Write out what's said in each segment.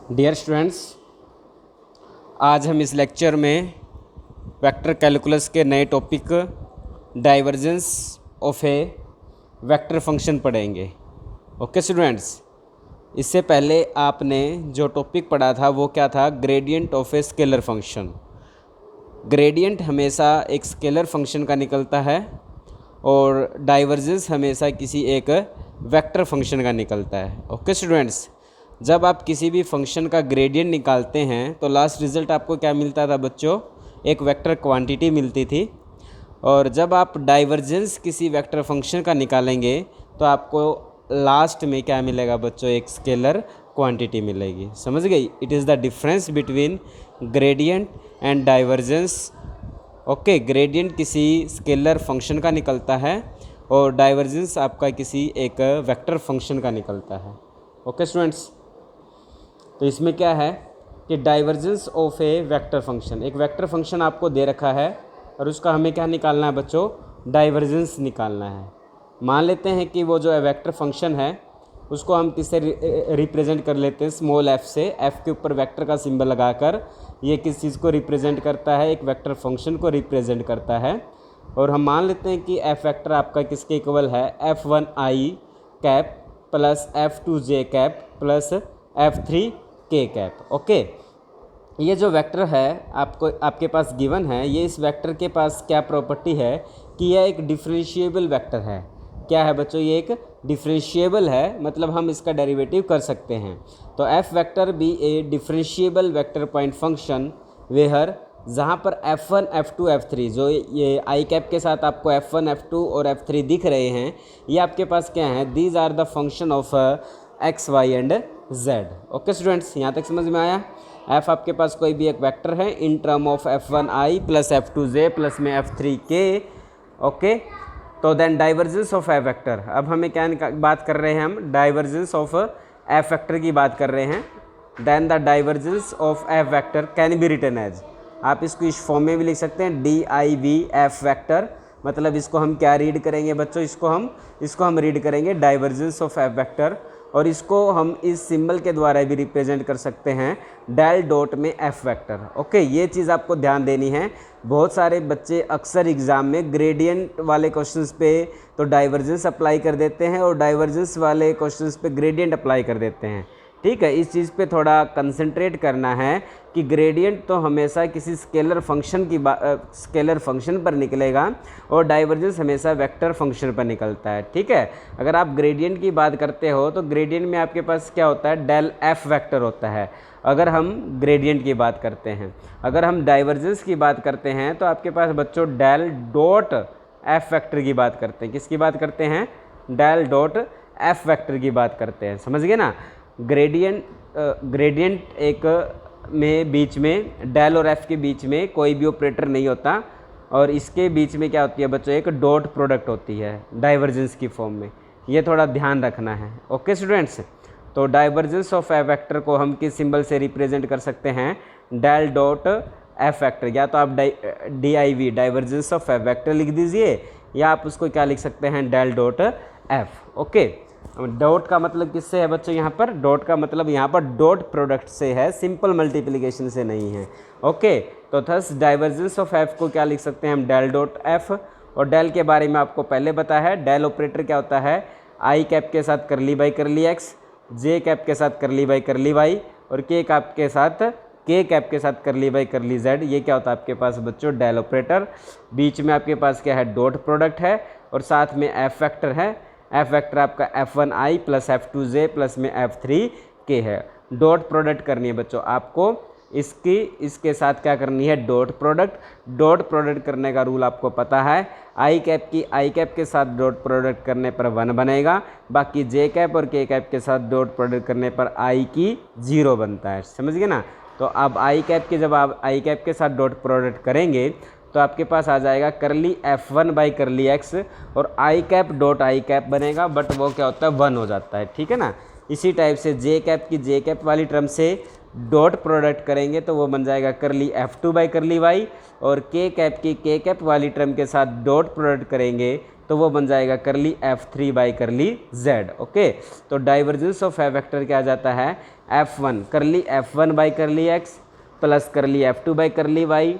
Dear students, आज हम इस लेक्चर में वेक्टर कैलकुलस के नए topic divergence of a vector function पढ़ेंगे। ओके स्टूडेंट्स, इससे पहले आपने जो टॉपिक पढ़ा था वो क्या था? Gradient of a scalar function. Gradient हमेशा एक स्केलर फंक्शन का निकलता है और डाइवर्जेंस हमेशा किसी एक वेक्टर फंक्शन का निकलता है। ओके स्टूडेंट्स, जब आप किसी भी फंक्शन का ग्रेडियंट निकालते हैं तो लास्ट रिज़ल्ट आपको क्या मिलता था बच्चों? एक वेक्टर क्वांटिटी मिलती थी। और जब आप डाइवर्जेंस किसी वेक्टर फंक्शन का निकालेंगे तो आपको लास्ट में क्या मिलेगा बच्चों? एक स्केलर क्वांटिटी मिलेगी। समझ गई? It is the difference between gradient and divergence. Okay, gradient किसी स्केलर फंक्शन का निकलता है और डाइवर्जेंस आपका किसी एक वेक्टर फंक्शन का निकलता है। ओके स्टूडेंट्स, तो इसमें क्या है कि divergence of a vector function, एक वेक्टर फंक्शन आपको दे रखा है और उसका हमें क्या निकालना है बच्चों? डाइवर्जेंस निकालना है। मान लेते हैं कि वो जो वेक्टर फंक्शन है उसको हम किससे रिप्रेजेंट कर लेते हैं? स्मॉल एफ से। एफ के ऊपर वेक्टर का सिंबल लगाकर ये किस चीज़ को रिप्रेजेंट करता है? एक वेक्टर फंक्शन को रिप्रेजेंट करता है। और हम मान लेते हैं कि एफ वेक्टर आपका किसके इक्वल है? F1i cap plus F2j cap plus F3 K cap. Okay, ये जो वेक्टर है आपके पास गिवन है, ये इस वेक्टर के पास क्या प्रॉपर्टी है कि यह एक डिफरेंशिएबल वेक्टर है। क्या है बच्चों? ये एक डिफरेंशिएबल है, मतलब हम इसका डेरिवेटिव कर सकते हैं। तो F vector be a differentiable vector point function where जहाँ पर F1, F2, F3 जो ये आई कैप के साथ आपको F1, F2 और F3 दिख रहे हैं, ये आपके पास क्या है? These are the function of x y and z. Okay students, यहाँ तक समझ में आया? एफ आपके पास कोई भी एक वेक्टर है in term of F1i plus F2j plus में F3k। ओके, तो then divergence of F vector. अब हमें क्या बात कर रहे हैं? हम डाइवर्जेंस ऑफ एफ वेक्टर की बात कर रहे हैं। Then the divergence of F vector can be written as, आप इसको इस फॉर्म में भी लिख सकते हैं, DIV वेक्टर। मतलब इसको हम क्या रीड करेंगे बच्चों? इसको हम रीड करेंगे डाइवर्जेंस ऑफ एफ वेक्टर। और इसको हम इस सिंबल के द्वारा भी रिप्रेजेंट कर सकते हैं, डेल डॉट में एफ वेक्टर। ओके, ये चीज़ आपको ध्यान देनी है। बहुत सारे बच्चे अक्सर एग्जाम में ग्रेडियंट वाले क्वेश्चंस पे तो डाइवर्जेंस अप्लाई कर देते हैं और डाइवर्जेंस वाले क्वेश्चंस पे ग्रेडियंट अप्लाई कर देते हैं। ठीक है, इस चीज़ पे थोड़ा कंसंट्रेट करना है कि ग्रेडियंट तो हमेशा किसी स्केलर फंक्शन पर निकलेगा और डाइवर्जेंस हमेशा वेक्टर फंक्शन पर निकलता है। ठीक है, अगर आप ग्रेडियंट की बात करते हो तो ग्रेडियंट में आपके पास क्या होता है? डेल एफ वेक्टर होता है, अगर हम ग्रेडियंट की बात करते हैं। अगर हम डाइवर्जेंस की बात करते हैं तो आपके पास बच्चों डेल डॉट एफ वेक्टर की बात करते हैं। किसकी बात करते हैं? डेल डॉट एफ वेक्टर की बात करते हैं। समझ गए ना? ग्रेडियंट एक में बीच में डेल और एफ के बीच में कोई भी ऑपरेटर नहीं होता और इसके बीच में क्या होती है बच्चों? एक डॉट प्रोडक्ट होती है डाइवर्जेंस की फॉर्म में। ये थोड़ा ध्यान रखना है। ओके स्टूडेंट्स, तो डाइवर्जेंस ऑफ एफ वेक्टर को हम किस सिंबल से रिप्रेजेंट कर सकते हैं? Del dot F vector. या तो आप DIV divergence of F vector लिख दीजिए, या आप उसको क्या लिख सकते हैं? Del dot F. Okay, dot का मतलब किससे है बच्चों? यहाँ पर डॉट का मतलब यहाँ पर डॉट प्रोडक्ट से है, सिंपल मल्टीप्लिकेशन से नहीं है। ओके, तो थस डाइवर्जेंस ऑफ एफ को क्या लिख सकते हैं हम? Del dot F. और डेल के बारे में आपको पहले पता है, डेल ऑपरेटर क्या होता है? आई कैप के साथ करली by curly x, J cap के साथ करली बाई करली वाई और के कैप के साथ करली बाई करली जेड। ये क्या होता है आपके पास बच्चों? Del operator. बीच में आपके पास क्या है? डॉट प्रोडक्ट है और साथ में एफ वेक्टर है। एफ वेक्टर आपका F1i प्लस F2j प्लस में F3k है। डॉट प्रोडक्ट करनी है बच्चों आपको, इसके साथ क्या करनी है? Dot product. डॉट प्रोडक्ट करने का रूल आपको पता है, आई कैप के साथ डॉट प्रोडक्ट करने पर 1 बनेगा, बाकी जे कैप और के कैप के साथ डॉट प्रोडक्ट करने पर आई की 0 बनता है। समझ गए ना? तो अब जब आप आई कैप के साथ डॉट प्रोडक्ट करेंगे तो आपके पास आ जाएगा करली F1 बाई करली एक्स और आई कैप डॉट आई कैप बनेगा, बट वो क्या होता है? 1 हो जाता है। ठीक है ना? इसी टाइप से जे कैप वाली टर्म से डॉट प्रोडक्ट करेंगे तो वो बन जाएगा करली F2 बाई करली वाई, और के कैप की के कैप वाली टर्म के साथ डॉट प्रोडक्ट करेंगे तो वो बन जाएगा करली F3 by curly Z। Okay, तो डाइवर्जेंस ऑफ F वेक्टर क्या आ जाता है, F1 करली F1 बाई करली X प्लस करली F2 बाई करली Y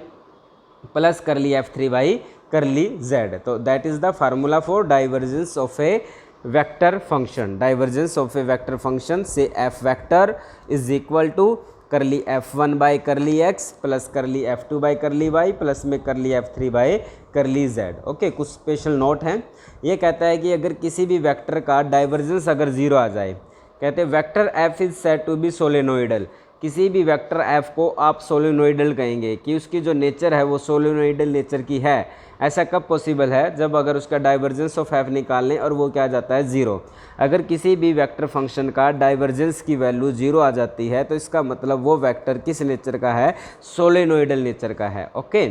प्लस करली F3 बाई करली Z। तो that is the formula for divergence of a vector function. Divergence of a vector function से F vector is equal to curly F1 by करली X plus करली F2 by करली Y plus में करली F3 by curly Z। Okay, कुछ special note हैं। ये कहता है कि अगर किसी भी वेक्टर का डाइवर्जेंस अगर ज़ीरो आ जाए, कहते हैं vector F is said to be solenoidal. किसी भी वेक्टर F को आप सोलेनोइडल कहेंगे कि उसकी जो नेचर है वो सोलेनोइडल नेचर की है। ऐसा कब पॉसिबल है, जब अगर उसका डाइवर्जेंस ऑफ F निकाल लें और वो क्या आ जाता है, ज़ीरो। अगर किसी भी वेक्टर फंक्शन का डाइवर्जेंस की वैल्यू ज़ीरो आ जाती है तो इसका मतलब वो वेक्टर किस नेचर का है, सोलेनोइडल नेचर का है। ओके,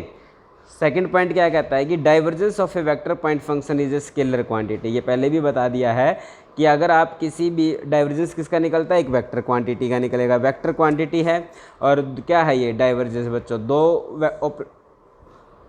सेकंड पॉइंट क्या कहता है कि divergence of a vector point function is a scalar quantity. ये पहले भी बता दिया है कि अगर आप किसी भी डाइवर्जेंस किसका निकलता है, एक वेक्टर क्वांटिटी का निकलेगा। वेक्टर क्वांटिटी है और क्या है ये डाइवर्जेंस बच्चों,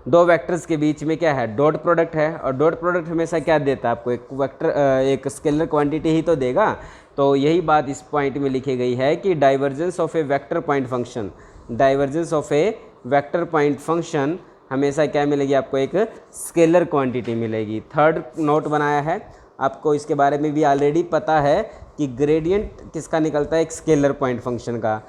दो वेक्टर्स के बीच में क्या है, डॉट प्रोडक्ट है। और डॉट प्रोडक्ट हमेशा क्या देता है आपको, एक वेक्टर एक स्केलर क्वांटिटी ही तो देगा। तो यही बात इस पॉइंट में लिखी गई है कि divergence of a vector point function, divergence of a vector point function हमेशा क्या मिलेगी आपको, एक स्केलर क्वांटिटी मिलेगी। थर्ड नोट बनाया है आपको, इसके बारे में भी ऑलरेडी पता है कि ग्रेडियंट किसका निकलता है, एक स्केलर पॉइंट फंक्शन का।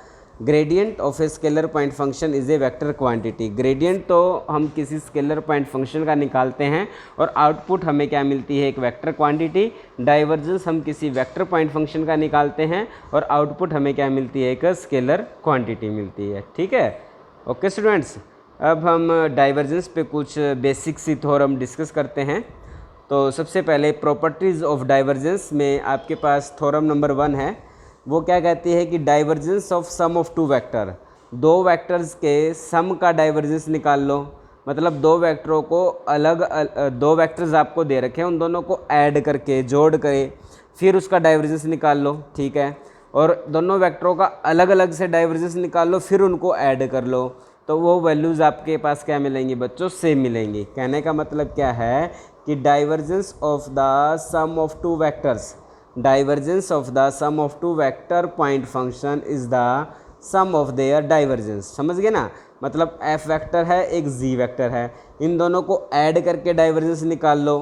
Gradient of a scalar point function is a vector quantity. Gradient तो हम किसी स्केलर पॉइंट फंक्शन का निकालते हैं और आउटपुट हमें क्या मिलती है, एक वेक्टर क्वांटिटी। डाइवर्जेंस हम किसी वेक्टर पॉइंट फंक्शन का निकालते हैं और आउटपुट हमें क्या मिलती है, एक स्केलर क्वांटिटी मिलती है। ठीक है, ओके स्टूडेंट्स, अब हम डाइवर्जेंस पे कुछ बेसिक सी थ्योरम डिस्कस करते हैं। तो सबसे पहले प्रॉपर्टीज़ ऑफ डाइवर्जेंस में आपके पास थ्योरम नंबर 1 है। वो क्या कहती है कि divergence of sum of two vector, दो वेक्टर्स के सम का डाइवर्जेंस निकाल लो। मतलब दो वेक्टरों को दो वेक्टर्स आपको दे रखे हैं, उन दोनों को ऐड करके जोड़ के फिर उसका डाइवर्जेंस निकाल लो। ठीक है, और दोनों वेक्टरों का अलग अलग से डाइवर्जेंस निकाल लो, फिर उनको ऐड कर लो, तो वो वैल्यूज़ आपके पास क्या मिलेंगी बच्चों, सेम मिलेंगी। कहने का मतलब क्या है कि divergence of the sum of two vectors, divergence of the sum of two vector point function is the sum of their divergence. समझ गए ना, मतलब F वेक्टर है, एक G वेक्टर है, इन दोनों को ऐड करके डाइवर्जेंस निकाल लो।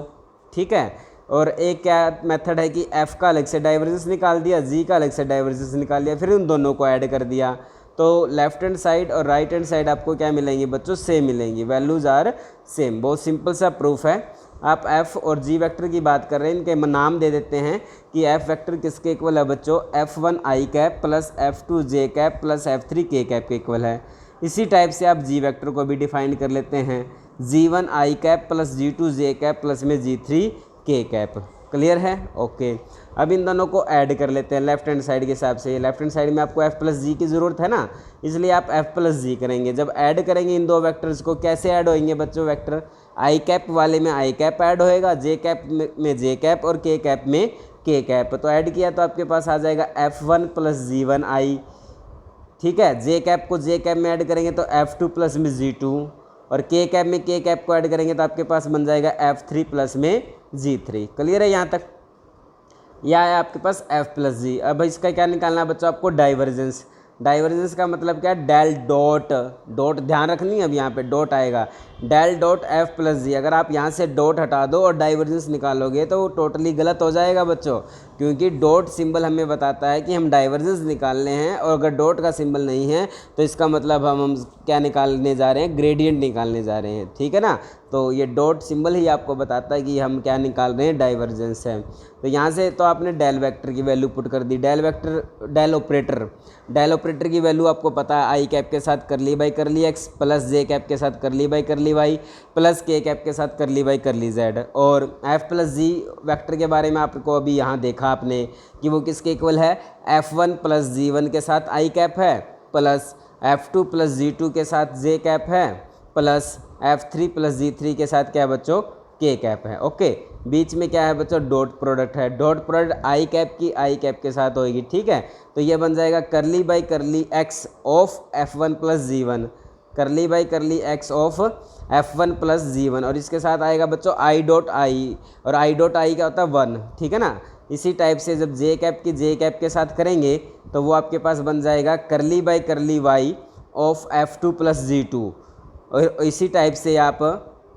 ठीक है, और एक क्या मेथड है कि F का अलग से डाइवर्जेंस निकाल दिया, G का अलग से डाइवर्जेंस निकाल दिया, फिर उन दोनों को ऐड कर दिया। तो लेफ्ट हैंड साइड और राइट हैंड साइड आपको क्या मिलेंगी बच्चों, सेम मिलेंगी, वैल्यूज़ आर सेम। बहुत सिंपल सा प्रूफ है। आप F और G वेक्टर की बात कर रहे हैं, इनके नाम दे देते हैं कि F वेक्टर किसके इक्वल है बच्चों, F1 I cap plus F2 J cap plus F3 K cap के इक्वल है। इसी टाइप से आप G वेक्टर को भी डिफाइन कर लेते हैं, G1 I cap plus G2 J cap plus में G3 K कैप। क्लियर है, ओके। अब इन दोनों को ऐड कर लेते हैं लेफ्ट हैंड साइड के हिसाब से। लेफ्ट हैंड साइड में आपको F प्लस जी की ज़रूरत है ना, इसलिए आप F प्लस जी करेंगे। जब ऐड करेंगे इन दो वेक्टर्स को, कैसे ऐड होंगे बच्चों वेक्टर, आई कैप वाले में आई कैप ऐड होएगा, जे कैप में जे कैप और के कैप में के कैप। तो ऐड किया तो आपके पास आ जाएगा F1 प्लस G1 आई। ठीक है, जे कैप को जे कैप में ऐड करेंगे तो F2 प्लस में G2, और के कैप में के कैप को ऐड करेंगे तो आपके पास बन जाएगा F3 प्लस में G3। क्लियर है यहाँ तक? यह है आपके पास F प्लस जी। अब इसका क्या निकालना है बच्चों आपको, डाइवर्जेंस। डाइवर्जेंस का मतलब क्या है, डेल डॉट, डॉट ध्यान रखनी है, अब यहाँ पे डॉट आएगा, डेल डॉट F प्लस जी। अगर आप यहाँ से डॉट हटा दो और डाइवर्जेंस निकालोगे तो वो टोटली गलत हो जाएगा बच्चों, क्योंकि डॉट सिंबल हमें बताता है कि हम डाइवर्जेंस निकालने हैं, और अगर डॉट का सिंबल नहीं है तो इसका मतलब हम क्या निकालने जा रहे हैं, ग्रेडियंट निकालने जा रहे हैं। ठीक है ना, तो ये डॉट सिंबल ही आपको बताता है कि हम क्या निकाल रहे हैं, डाइवर्जेंस है। तो यहाँ से तो आपने डेल वेक्टर की वैल्यू पुट कर दी। डेल ऑपरेटर की वैल्यू आपको पता है, आई कैप के साथ करली by curly x plus J cap के साथ करली by curly y plus K cap के साथ करली बाई करली जेड। और F प्लस जी वेक्टर के बारे में आपको अभी यहाँ देखा आपने कि वो किसके इक्वल है, F1 प्लस G1 के साथ आई कैप है, प्लस F2 प्लस G2 के साथ जे कैप है, प्लस F3 प्लस G3 के साथ क्या बच्चों, के कैप है। ओके, बीच में क्या है बच्चों, डॉट प्रोडक्ट है। डॉट प्रोडक्ट आई कैप की आई कैप के साथ होगी, ठीक है। तो ये बन जाएगा करली by curly x of F1 plus G1, करली by curly x of F1 plus G1, और इसके साथ आएगा बच्चों आई डॉट आई, और आई डॉट आई क्या होता है 1, ठीक है ना। इसी टाइप से जब जे कैप की जे कैप के साथ करेंगे तो वो आपके पास बन जाएगा करली by curly Y of F2 plus G2, और इसी टाइप से आप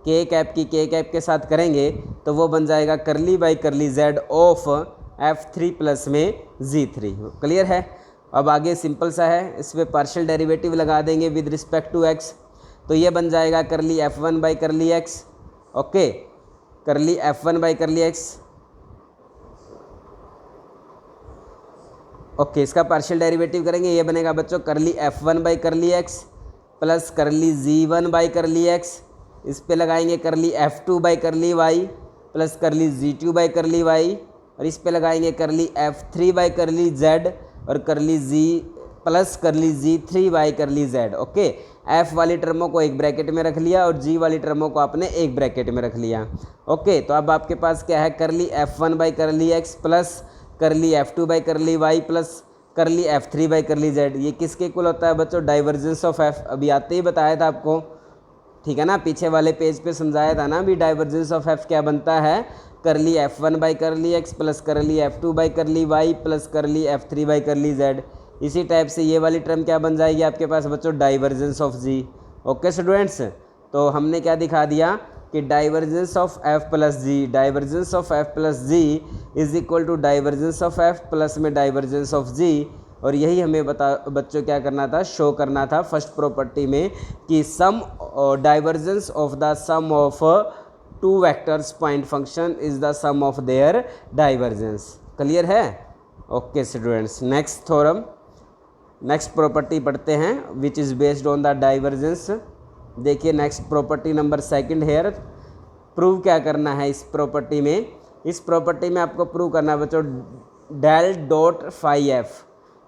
के कैप की के कैप के साथ करेंगे तो वो बन जाएगा करली by curly Z of F3 plus में G3। क्लियर है। अब आगे सिंपल सा है, इस पर पार्शियल डेरिवेटिव लगा देंगे विद रिस्पेक्ट टू एक्स, तो ये बन जाएगा करली F1 by curly x, okay, करली F1 by curly x, okay. इसका पार्शियल डेरिवेटिव करेंगे, ये बनेगा बच्चों करली F1 by curly x plus करली G1 बाई करली एक्स, इस पे लगाएंगे करली F2 by curly y plus करली G2 बाई करली वाई, और इस पे लगाएंगे करली F3 बाई करली Z और करली G प्लस करली G3 by curly Z, okay. F वाली टर्मों को एक ब्रैकेट में रख लिया और G वाली टर्मों को आपने एक ब्रैकेट में रख लिया, ओके। तो अब आपके पास क्या है, करली F1 by curly x plus करली F2 by curly y plus करली F3 बाई करली Z, ये किसके इक्वल होता है बच्चों, डाइवर्जेंस ऑफ F। अभी आते ही बताया था आपको, ठीक है ना, पीछे वाले पेज पे समझाया था ना भी डाइवर्जेंस ऑफ F क्या बनता है, करली F1 by curly x plus करली F2 by curly y plus करली F3 बाई करली Z। इसी टाइप से ये वाली टर्म क्या बन जाएगी आपके पास बच्चों, divergence of G, okay students. तो हमने क्या दिखा दिया कि divergence of F plus G, divergence of F plus G is equal to divergence of F plus में डाइवर्जेंस ऑफ G, और यही हमें बच्चों क्या करना था, शो करना था फर्स्ट प्रॉपर्टी में कि sum divergence of the sum of two vectors point function is the sum of their divergence. Clear है, okay students. Next theorem, next property पढ़ते हैं which is based on the divergence. देखिए next property number second here, prove क्या करना है इस property में। इस प्रॉपर्टी में आपको प्रूव करना है बच्चों del dot phi F,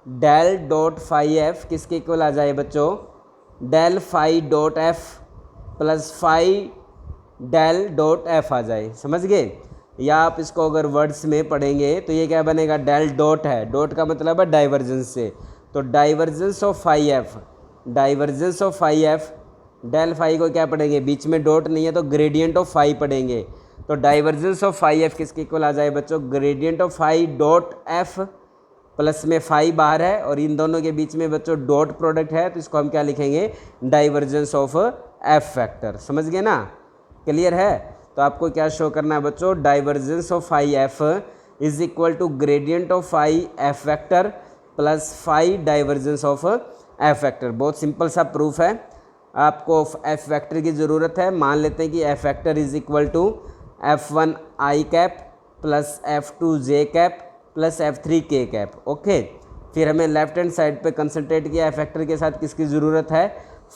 del dot phi F किसके इक्वल आ जाए बच्चों, del phi dot F plus phi del dot F आ जाए, समझ गए। या आप इसको अगर वर्ड्स में पढ़ेंगे तो ये क्या बनेगा, डेल डॉट है, डॉट का मतलब है डाइवर्जेंस से, तो divergence of phi F, divergence of phi F, del phi को क्या पढ़ेंगे, बीच में डॉट नहीं है तो ग्रेडियंट ऑफ फाई पढ़ेंगे, तो डाइवर्जेंस ऑफ फाई एफ किसके इक्वल आ जाए बच्चों, gradient of phi dot F plus में फाई बाहर है और इन दोनों के बीच में बच्चों डॉट प्रोडक्ट है, तो इसको हम क्या लिखेंगे, डाइवर्जेंस ऑफ एफ फैक्टर। समझ गए ना, क्लियर है। तो आपको क्या शो करना है बच्चों, divergence of phi F is equal to gradient of phi F factor plus phi divergence of F factor. बहुत सिंपल सा प्रूफ है, आपको एफ फैक्टर की ज़रूरत है। मान लेते हैं कि F factor is equal to F1 I cap plus F2 J cap plus F3 K cap, okay. फिर हमें लेफ्ट हैंड साइड पे कंसंट्रेट किया, एफ फैक्टर के साथ किसकी ज़रूरत है,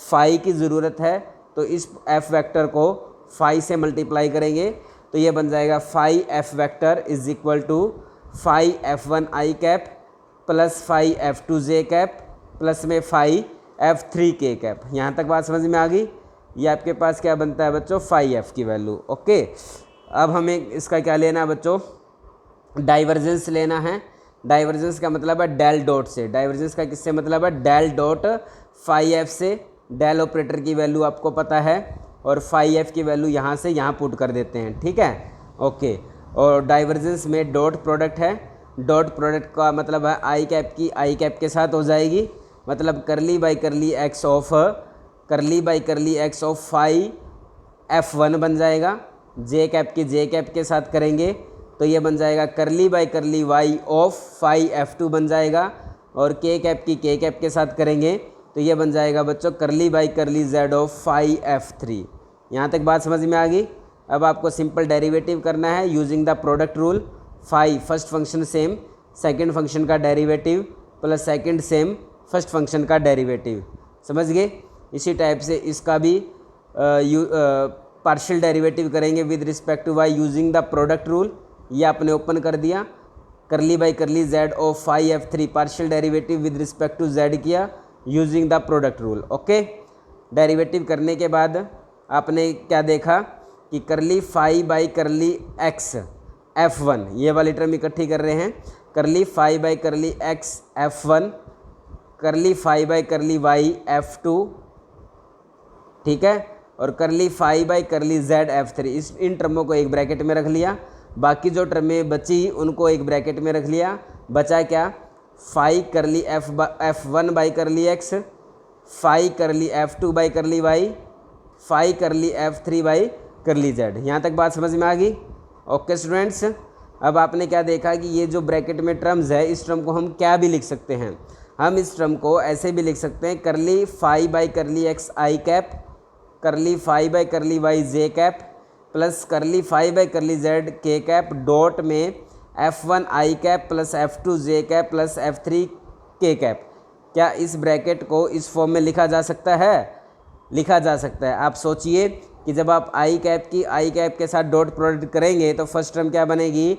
फाई की ज़रूरत है, तो इस एफ वेक्टर को फाई से मल्टीप्लाई करेंगे तो ये बन जाएगा phi F vector is equal to phi F1 I cap plus phi F2 J cap plus में फाई F3 के कैप। यहाँ तक बात समझ में आ गई। ये आपके पास क्या बनता है बच्चों, फाई एफ की वैल्यू, ओके। अब हमें इसका क्या लेना है बच्चों, डाइवर्जेंस लेना है। डाइवर्जेंस का मतलब है डेल डॉट से, डाइवर्जेंस का किससे मतलब है, डेल डॉट फाई एफ से। डेल ऑपरेटर की वैल्यू आपको पता है और फाई एफ की वैल्यू यहाँ से यहाँ पुट कर देते हैं, ठीक है, ओके। और डाइवर्जेंस में डॉट प्रोडक्ट है, डॉट प्रोडक्ट का मतलब है आई कैप की आई कैप के साथ हो जाएगी, मतलब curly by curly x of, curly by curly x of phi F1 बन जाएगा। जे कैप की जे कैप के साथ करेंगे तो ये बन जाएगा करली by curly Y of phi F2 बन जाएगा, और के कैप की के कैप के साथ करेंगे तो ये बन जाएगा बच्चों करली by curly Z of phi F3। यहाँ तक बात समझ में आ गई। अब आपको सिंपल डेरिवेटिव करना है using the product rule. Phi first function same second function का derivative plus second same first function का डेरिवेटिव, समझ गए। इसी टाइप से इसका भी पार्शियल डेरिवेटिव करेंगे with respect to Y using the product rule. ये आपने ओपन कर दिया, curly by curly Z of phi F3 partial derivative with respect to Z किया using the product rule, okay. Derivative करने के बाद आपने क्या देखा कि करली phi by curly x F1, ये वाली टर्म इकट्ठी कर रहे हैं, curly phi by curly x F1, करली phi by curly Y F2, ठीक है, और curly phi by curly z F3। इन टर्मों को एक ब्रैकेट में रख लिया, बाकी जो टर्में बची उनको एक ब्रैकेट में रख लिया। बचा क्या, फाई करली F1 by curly x, phi करली F2 by curly Y, phi करली F3 बाई करली जेड। यहाँ तक बात समझ में आ गई? ओके स्टूडेंट्स, अब आपने क्या देखा कि ये जो ब्रैकेट में टर्म्स है, इस टर्म को हम क्या भी लिख सकते हैं, हम इस टर्म को ऐसे भी लिख सकते हैं, curly phi by curly X I cap, curly phi by curly Y J cap, plus curly phi by curly Z K cap, dot में F1 I cap plus F2 J cap plus F3 K cap. क्या इस bracket को इस form में लिखा जा सकता है? लिखा जा सकता है। आप सोचिए कि जब आप आई कैप के साथ डॉट प्रोडक्ट करेंगे तो फर्स्ट टर्म क्या बनेगी,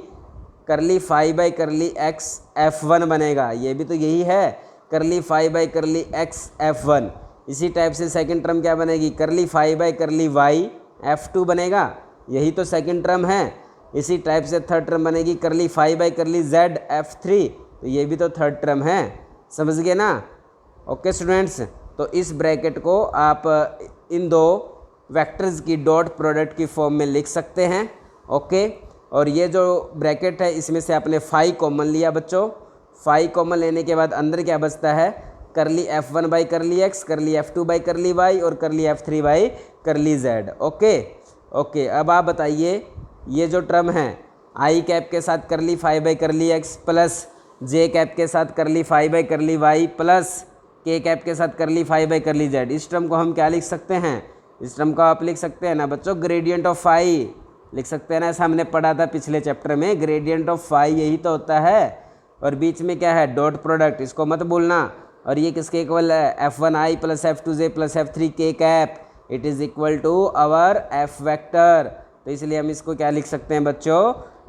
करली phi by curly x F1 बनेगा, ये भी तो यही है, करली phi by curly x F1। इसी टाइप से सेकंड टर्म क्या बनेगी, करली phi by curly Y F2 बनेगा, यही तो सेकंड टर्म है। इसी टाइप से थर्ड टर्म बनेगी करली phi by curly z F3, तो ये भी तो थर्ड टर्म है। समझ गए ना? ओके स्टूडेंट्स, तो इस ब्रैकेट को आप इन दो वेक्टर्स की डॉट प्रोडक्ट की फॉर्म में लिख सकते हैं। ओके, और ये जो ब्रैकेट है इसमें से आपने फाई कॉमन लिया बच्चों, फाई कॉमन लेने के बाद अंदर क्या बचता है, करली F1 बाई करली एक्स, करली F2 बाई करली वाई और करली F3 by curly Z. Okay, अब आप बताइए ये जो टर्म है आई कैप के साथ curly phi by curly x plus J cap के साथ curly phi by curly y plus K cap के साथ curly phi by curly z, इस टर्म को हम क्या लिख सकते हैं, इस टर्म को आप लिख सकते हैं ना बच्चों, ग्रेडियंट ऑफ फाई लिख सकते हैं ना। ऐसा हमने पढ़ा था पिछले चैप्टर में, ग्रेडियंट ऑफ फाई यही तो होता है। और बीच में क्या है, डॉट प्रोडक्ट, इसको मत भूलना। और ये किसके इक्वल है, F1 I plus F2 J plus F3 K cap, it is equal to our F vector. तो इसलिए हम इसको क्या लिख सकते हैं बच्चों,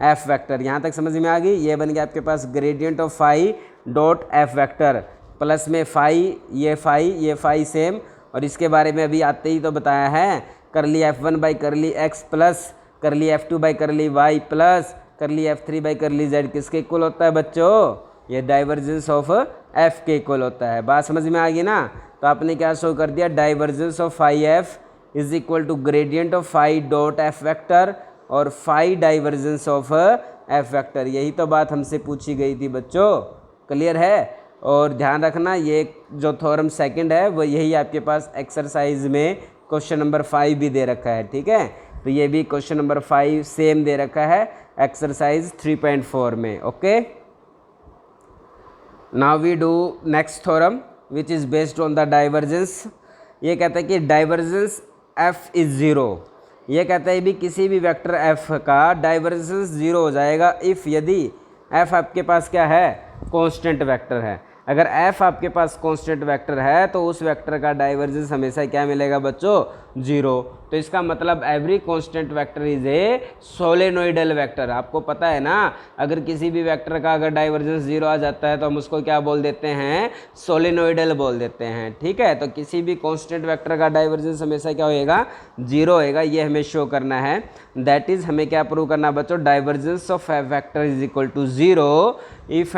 F वेक्टर। यहाँ तक समझ में आ गई? ये बन गया आपके पास gradient of phi dot F vector, plus में फाई, ये फाई सेम। और इसके बारे में अभी आते ही तो बताया है, करली F1 by curly x plus करली F2 by curly y plus करली F3 बाई करली जेड किसके इक्वल होता है बच्चों, ये डाइवर्जेंस ऑफ F के इक्वल होता है। बात समझ में आ गई ना? तो आपने क्या शो कर दिया, divergence of phi F is equal to gradient of phi dot F vector और phi divergence of F vector. यही तो बात हमसे पूछी गई थी बच्चों, क्लियर है? और ध्यान रखना ये जो थ्योरम सेकंड है वो यही आपके पास एक्सरसाइज में क्वेश्चन नंबर 5 भी दे रखा है, ठीक है? तो ये भी क्वेश्चन नंबर 5 सेम दे रखा है एक्सरसाइज 3.4 में। Okay, now we do next theorem which is based on the divergence. ये कहता है कि डाइवर्जेंस F इज़ 0। ये कहता है भी किसी भी वेक्टर F का डाइवर्जेंस 0 हो जाएगा इफ़ यदि F आपके पास क्या है, कांस्टेंट वेक्टर है। अगर F आपके पास कांस्टेंट वेक्टर है तो उस वेक्टर का डाइवर्जेंस हमेशा क्या मिलेगा बच्चों, 0। तो इसका मतलब every constant vector is a solenoidal vector. आपको पता है ना, अगर किसी भी वेक्टर का अगर डाइवर्जेंस 0 आ जाता है तो हम उसको क्या बोल देते हैं, सोलेनोइडल बोल देते हैं, ठीक है? तो किसी भी कांस्टेंट वेक्टर का डाइवर्जेंस हमेशा क्या होएगा, 0 होएगा। ये हमें शो करना है। दैट इज हमें क्या प्रूव करना बच्चों, divergence of F vector is equal to 0 if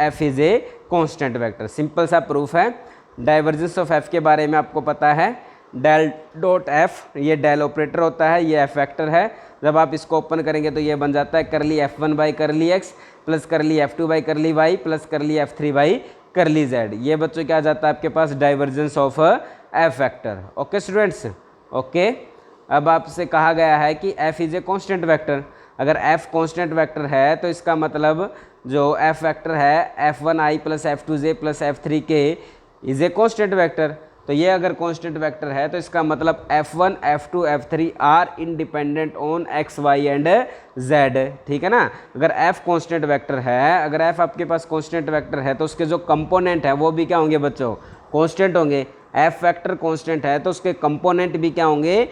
F is a constant vector. Simple सा प्रूफ है। डाइवर्जेंस ऑफ F के बारे में आपको पता है, डेल डॉट F, ये डेल ऑपरेटर होता है, ये F वेक्टर है। जब आप इसको ओपन करेंगे तो ये बन जाता है करली F1 by curly x plus करली F2 by curly y plus करली F3 बाई करली जेड। ये बच्चों क्या आ जाता है आपके पास, divergence of F vector. Okay students, okay. अब आपसे कहा गया है कि F is a constant vector. अगर F कांस्टेंट वेक्टर है तो इसका मतलब जो F वेक्टर है F1 आई प्लस F2 जे प्लस F3 के इज ए कांस्टेंट वेक्टर। तो ये अगर कांस्टेंट वेक्टर है तो इसका मतलब F1 F2 F3 are independent on X Y and Z, ठीक है ना? अगर F कांस्टेंट वेक्टर है, अगर F आपके पास कांस्टेंट वेक्टर है तो उसके जो कंपोनेंट है वो भी क्या होंगे बच्चों, कांस्टेंट होंगे। F वेक्टर कांस्टेंट है तो उसके कंपोनेंट भी क्या होंगे,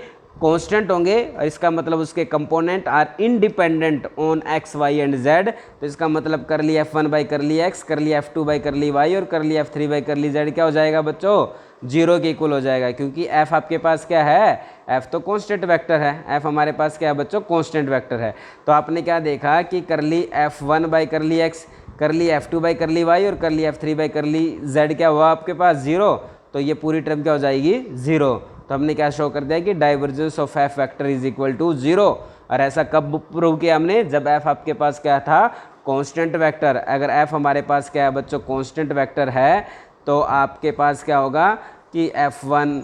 कांस्टेंट होंगे और इसका मतलब उसके component are independent on x y and z. तो इसका मतलब कर ली f1 बाई कर ली x, कर ली f2 बाई कर ली y और कर ली f3 बाई कर ली z क्या हो जाएगा बच्चों, 0 के इक्वल हो जाएगा, क्योंकि f आपके पास क्या है, f तो कांस्टेंट वेक्टर है, f हमारे पास क्या है बच्चों, कांस्टेंट वेक्टर है। तो आपने क्या देखा कि कर ली f1 बाई कर ली x, कर ली f2 बाई कर ली y और कर ली f3 बाई कर ली z क्या हुआ आपके पास 0। तो ये पूरी टर्म क्या हो जाएगी 0। तो हमने क्या शो कर दिया कि divergence of f vector is equal to 0। और ऐसा कब प्रूव किया हमने, जब f आपके पास क्या था, कांस्टेंट वेक्टर। अगर f हमारे पास क्या है बच्चों, कांस्टेंट वेक्टर है, तो आपके पास क्या होगा कि f1,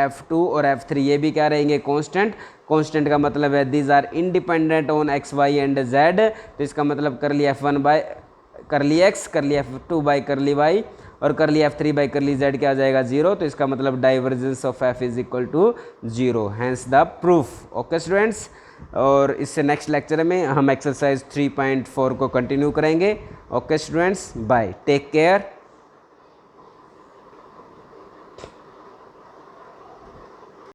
f2 और f3 ये भी क्या रहेंगे, कांस्टेंट। कांस्टेंट का मतलब है these are independent on x y and z। तो इसका मतलब कर ली f1 बाई कर ली x, कर ली f2 बाई कर ली y और कर ली f3 बाई कर ली z क्या आ जाएगा 0। तो इसका मतलब divergence of f is equal to 0, hence the proof. Okay students, और इससे नेक्स्ट लेक्चर में हम एक्सरसाइज 3.4 को कंटिन्यू करेंगे। Okay students, bye, take care.